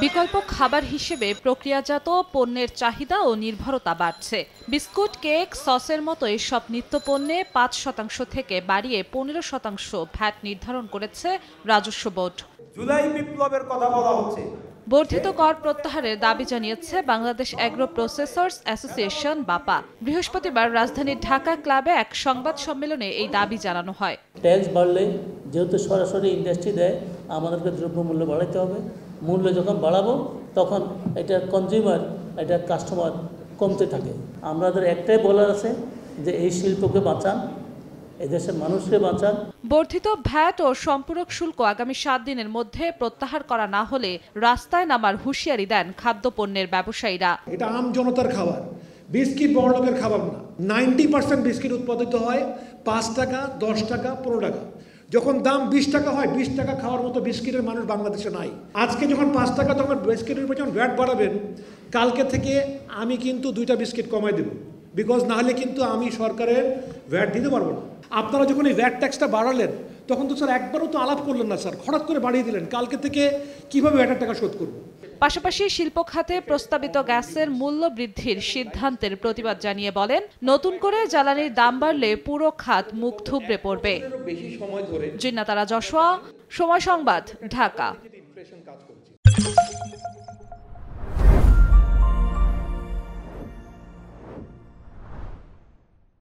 বিকল্প খাবার হিসেবে প্রক্রিয়াজাত পণ্যের চাহিদা ও নির্ভরতা বাড়ছে। বিস্কুট, কেক, সসের মতো এসব নিত্যপণ্যে ৫% থেকে বাড়িয়ে ১৫% ভ্যাট নির্ধারণ করেছে রাজস্ব বোর্ড। জুলাই বিপ্লবের কথা বলা হচ্ছে। বর্ধিত কর প্রত্যাহারের দাবি জানিয়েছে বাংলাদেশ এগ্রো প্রসেসর্স অ্যাসোসিয়েশন বাপা। বৃহস্পতিবার রাজধানীর ঢাকা ক্লাবে এক সংবাদ সম্মেলনে এই দাবি জানানো হয়। ট্যাক্স বাড়লে যেহেতু সরাসরি ইন্ডাস্ট্রি দেয়, আমাদেরকে দ্রব্যমূল্য বাড়াইতে হবে। মূল্য যখন বাড়াবো তখন এটা কনজিউমার, এটা কাস্টমার কমতে থাকে। আমাদের একটাই বলার আছে যে এই শিল্পকে বাঁচান, এদেশের মানুষকে বাঁচান। বর্ধিত ভ্যাট ও সম্পূরক শুল্ক আগামী ৭ দিনের মধ্যে প্রত্যাহার করা না হলে রাস্তায় নামার হুঁশিয়ারি দেন খাদ্যপণ্যের ব্যবসায়ীরা। এটা আম জনতার খাবার, বিস্কিট বড়লোকের খাবার না। 90% বিস্কিট উৎপাদিত হয় 5 টাকা, 10 টাকা, 15 টাকা। যখন দাম 20 টাকা হয়, 20 টাকা খাওয়ার মতো বিস্কিটের মানুষ বাংলাদেশে নাই। আজকে যখন 5 টাকা, তখন বিস্কিটের উপর যখন ভ্যাট বাড়াবেন, কালকে থেকে আমি কিন্তু 2টা বিস্কিট কমাই দেব, বিকজ না হলে কিন্তু আমি সরকারের ভ্যাট দিতে পারবো না। আপনারা যখন এই ভ্যাট ট্যাক্সটা বাড়ালেন, তখন তো স্যার একবারও তো আলাপ করলেন না স্যার, হঠাৎ করে বাড়িয়ে দিলেন। কালকে থেকে কিভাবে ভ্যাটের টাকা শোধ করব? পাশাপাশি শিল্প খাতে প্রস্তাবিত গ্যাসের মূল্য বৃদ্ধির সিদ্ধান্তের প্রতিবাদ জানিয়ে বলেন, নতুন করে জ্বালানির দাম বাড়লে পুরো খাত মুখ থুবড়ে পড়বে। জিন্নাত আরা জশোয়া, সময় সংবাদ, ঢাকা।